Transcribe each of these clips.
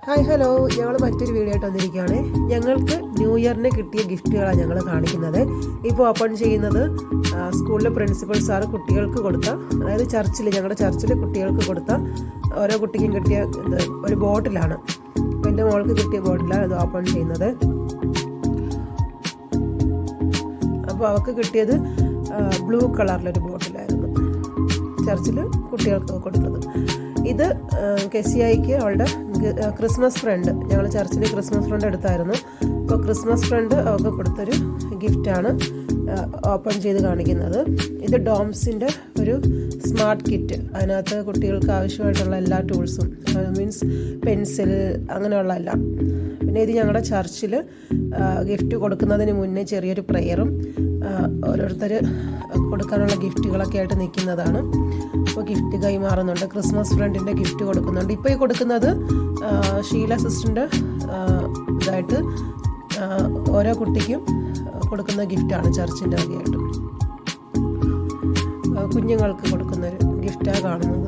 Hi hello, ഞങ്ങൾ മറ്റൊരു video ആയിട്ട് വന്നിരിക്കുകയാണ്. ഞങ്ങൾക്ക് ന്യൂ ഇയറിന് കിട്ടിയ ഗിഫ്റ്റുകളാണ് ഞങ്ങൾ കാണിക്കുന്നത്. ഇപ്പോൾ ഓപ്പൺ ചെയ്യുന്നത് സ്കൂളിലെ പ്രിൻസിപ്പൽ സാറ് കുട്ടികൾക്ക് കൊടുത്ത, അതായത് ഞങ്ങളുടെ ചർച്ചിൽ കുട്ടികൾക്ക് കൊടുത്ത ഓരോ കുട്ടിക്കും കിട്ടിയ ഒരു ബോട്ടിലാണ്. എൻ്റെ മോൾക്ക് കിട്ടിയ ബോട്ടിലാണ് അത് ഓപ്പൺ ചെയ്യുന്നത്. അപ്പോൾ അവൾക്ക് കിട്ടിയത് ബ്ലൂ കളറിലൊരു ബോട്ടിലായിരുന്നു ചർച്ചിൽ കുട്ടികൾക്ക് കൊടുത്തത്. ഇത് കെസിയായിക്ക് അവളുടെ ക്രിസ്മസ് ഫ്രണ്ട്, ഞങ്ങൾ ചർച്ചിൽ ക്രിസ്മസ് ഫ്രണ്ട് എടുത്തായിരുന്നു. അപ്പോൾ ക്രിസ്മസ് ഫ്രണ്ട് അവൾക്ക് കൊടുത്തൊരു ഗിഫ്റ്റാണ് ഓപ്പൺ ചെയ്ത് കാണിക്കുന്നത്. ഇത് ഡോംസിൻ്റെ ഒരു സ്മാർട്ട് കിറ്റ്. അതിനകത്ത് കുട്ടികൾക്ക് ആവശ്യമായിട്ടുള്ള എല്ലാ ടൂൾസും, മീൻസ് പെൻസിൽ അങ്ങനെയുള്ള എല്ലാം. പിന്നെ ഇത് ഞങ്ങളുടെ ചർച്ചിൽ ഗിഫ്റ്റ് കൊടുക്കുന്നതിന് മുന്നേ ചെറിയൊരു പ്രെയറും ഓരോരുത്തർ കൊടുക്കാനുള്ള ഗിഫ്റ്റുകളൊക്കെ ആയിട്ട് നിൽക്കുന്നതാണ്. അപ്പോൾ ഗിഫ്റ്റ് കൈമാറുന്നുണ്ട്. ക്രിസ്മസ് ഫ്രണ്ടിൻ്റെ ഗിഫ്റ്റ് കൊടുക്കുന്നുണ്ട്. ഇപ്പോൾ ഈ കൊടുക്കുന്നത് ഷീല സിസ്റ്ററിൻ്റെ ഇതായിട്ട് ഓരോ കുട്ടിക്കും കൊടുക്കുന്ന ഗിഫ്റ്റാണ് ചർച്ചിൻ്റെ വകയായിട്ട്. കുഞ്ഞുങ്ങൾക്ക് കൊടുക്കുന്നൊരു ഗിഫ്റ്റാണ് കാണുന്നത്.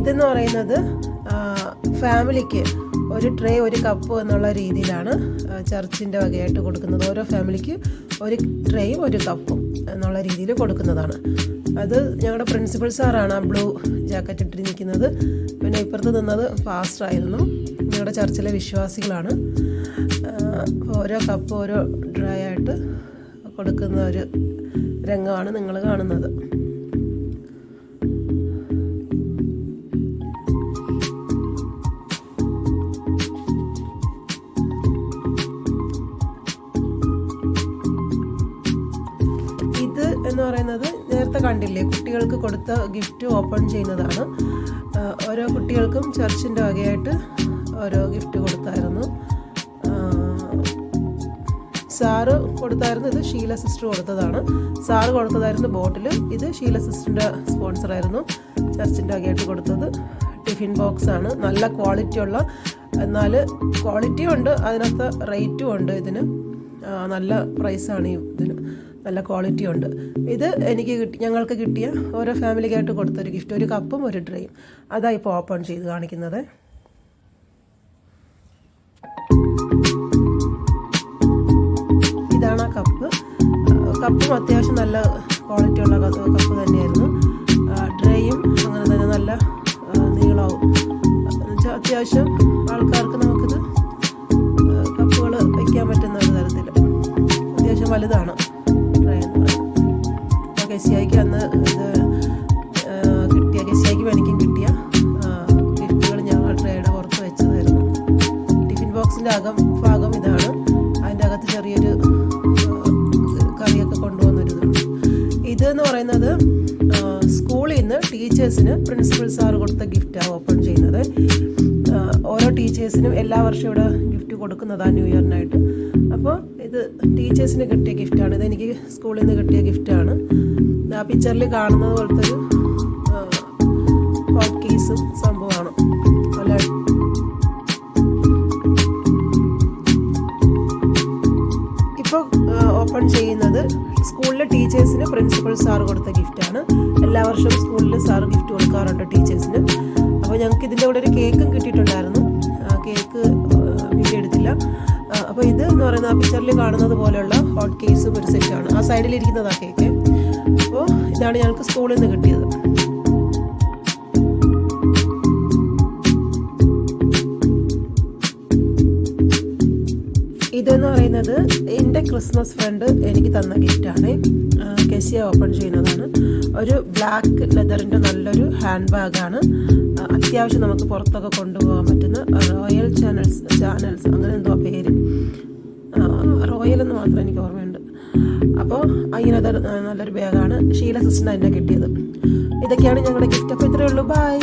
ഇതെന്ന് പറയുന്നത് ഫാമിലിക്ക് ഒരു ട്രേ ഒരു കപ്പ് എന്നുള്ള രീതിയിലാണ് ചർച്ചിൻ്റെ വകയായിട്ട് കൊടുക്കുന്നത്. ഓരോ ഫാമിലിക്ക് ഒരു ട്രേയും ഒരു കപ്പും എന്നുള്ള രീതിയിൽ കൊടുക്കുന്നതാണ്. അത് ഞങ്ങളുടെ പ്രിൻസിപ്പൽ സാറാണ് ആ ബ്ലൂ ജാക്കറ്റ് ഇട്ട് നിൽക്കുന്നത്. പിന്നെ ഇപ്പുറത്ത് നിന്നത് പാസ്റ്ററായിരുന്നു. ഞങ്ങളുടെ ചർച്ചിലെ വിശ്വാസികളാണ്. ഓരോ കപ്പ് ഓരോ ട്രേ ആയിട്ട് കൊടുക്കുന്ന ഒരു രംഗമാണ് നിങ്ങൾ കാണുന്നത്. എന്ന് പറയുന്നത് നേരത്തെ കണ്ടില്ലേ, കുട്ടികൾക്ക് കൊടുത്ത ഗിഫ്റ്റ് ഓപ്പൺ ചെയ്യുന്നതാണ്. ഓരോ കുട്ടികൾക്കും ചർച്ചിൻ്റെ വകയായിട്ട് ഓരോ ഗിഫ്റ്റ് കൊടുത്തായിരുന്നു. സാറ് കൊടുത്തായിരുന്നു. ഇത് ഷീല സിസ്റ്റർ കൊടുത്തതാണ്. സാറ് കൊടുത്തതായിരുന്നു ബോട്ടിൽ. ഇത് ഷീല സിസ്റ്ററിൻ്റെ സ്പോൺസറായിരുന്നു ചർച്ചിൻ്റെ വകയായിട്ട് കൊടുത്തത്. ടിഫിൻ ബോക്സ് ആണ്. നല്ല ക്വാളിറ്റിയുള്ള, എന്നാൽ ക്വാളിറ്റിയും ഉണ്ട്, അതിനകത്ത് റേറ്റും ഉണ്ട്. ഇതിന് നല്ല പ്രൈസാണ്. ഇതിന് നല്ല ക്വാളിറ്റി ഉണ്ട്. ഇത് ഞങ്ങൾക്ക് കിട്ടിയ ഓരോ ഫാമിലിക്കായിട്ട് കൊടുത്തൊരു ഗിഫ്റ്റ്, ഒരു കപ്പും ഒരു ട്രേയും. അതാണ് ഇപ്പോൾ ഓപ്പൺ ചെയ്ത് കാണിക്കുന്നത്. ഇതാണ് ആ കപ്പും അത്യാവശ്യം നല്ല ക്വാളിറ്റിയുള്ള കപ്പ് തന്നെയായിരുന്നു. ട്രേയും അങ്ങനെ തന്നെ നല്ല നീളവും. എന്നുവെച്ചാൽ അത്യാവശ്യം ആൾക്കാർക്ക് നമുക്കിത് കപ്പുകൾ വയ്ക്കാൻ പറ്റുന്ന ഒരു തരത്തിൽ അത്യാവശ്യം വലുതാണ്. കെസിയായിക്ക് അന്ന് ഇത് കിട്ടിയ, കെസിയായിക്കും എനിക്കും കിട്ടിയ ഗിഫ്റ്റുകൾ ഞങ്ങൾ ട്രേയുടെ പുറത്ത് വെച്ചതായിരുന്നു. ടിഫിൻ ബോക്സിൻ്റെ ഭാഗം ഇതാണ്. അതിൻ്റെ അകത്ത് ചെറിയൊരു കറിയൊക്കെ കൊണ്ടുവന്നൊരിതുണ്ട്. ഇതെന്ന് പറയുന്നത് സ്കൂളിൽ നിന്ന് ടീച്ചേഴ്സിന് പ്രിൻസിപ്പൽ സാറ് കൊടുത്ത ഗിഫ്റ്റാണ് ഓപ്പൺ ചെയ്യുന്നത്. ഓരോ ടീച്ചേഴ്സിനും എല്ലാ വർഷവും ഇവിടെ ഗിഫ്റ്റ് കൊടുക്കുന്നതാണ് ന്യൂ ഇയറിനായിട്ട്. അപ്പോൾ ഇത് ടീച്ചേഴ്സിന് കിട്ടിയ ഗിഫ്റ്റാണ്. ഇതെനിക്ക് സ്കൂളിൽ നിന്ന് കിട്ടിയ ഗിഫ്റ്റാണ്. ആ പിക്ചറിൽ കാണുന്നത് പോലത്തെ ഒരു ഹോട്ട് കേസും സംഭവമാണ്. നല്ല ഇപ്പോൾ ഓപ്പൺ ചെയ്യുന്നത് സ്കൂളിലെ ടീച്ചേഴ്സിന് പ്രിൻസിപ്പൽ സാറ് കൊടുത്ത ഗിഫ്റ്റാണ്. എല്ലാ വർഷവും സ്കൂളിൽ സാറ് ഗിഫ്റ്റ് കൊടുക്കാറുണ്ട് ടീച്ചേഴ്സിന്. അപ്പോൾ ഞങ്ങൾക്ക് ഇതിൻ്റെ കൂടെ ഒരു കേക്കും കിട്ടിയിട്ടുണ്ടായിരുന്നു. കേക്ക് വീഡിയോ എടുത്തില്ല. അപ്പോൾ ഇത് എന്ന് പറയുന്നത് ആ പിക്ചറിൽ കാണുന്നത് പോലെയുള്ള ഹോട്ട് കേസും ഒരു സെറ്റാണ്. ആ സൈഡിലിരിക്കുന്നത് ആ കേക്ക്. അപ്പോൾ ഇതാണ് ഞങ്ങൾക്ക് സ്കൂളിൽ നിന്ന് കിട്ടിയത്. ഇതെന്ന് പറയുന്നത് എൻ്റെ ക്രിസ്മസ് ഫ്രണ്ട് എനിക്ക് തന്ന ഗിഫ്റ്റാണ്. കെസിയ ഓപ്പൺ ചെയ്യുന്നതാണ്. ഒരു ബ്ലാക്ക് ലെതറിൻ്റെ നല്ലൊരു ഹാൻഡ് ബാഗാണ്. അത്യാവശ്യം നമുക്ക് പുറത്തൊക്കെ കൊണ്ടുപോകാൻ പറ്റുന്ന റോയൽ ചാനൽസ് അങ്ങനെ എന്തോ പേര്, റോയൽ എന്ന് മാത്രം എനിക്ക് ഓർമ്മയുണ്ട്. അപ്പോൾ അതിനകത്ത് നല്ലൊരു ബാഗാണ്. ഷീല സിസ്റ്ററിന് എന്നെ കിട്ടിയത്. ഇതൊക്കെയാണ് ഞങ്ങളുടെ ഗിഫ്റ്റ്. അപ്പോൾ ഇത്രയേ ഉള്ളൂ. ബൈ.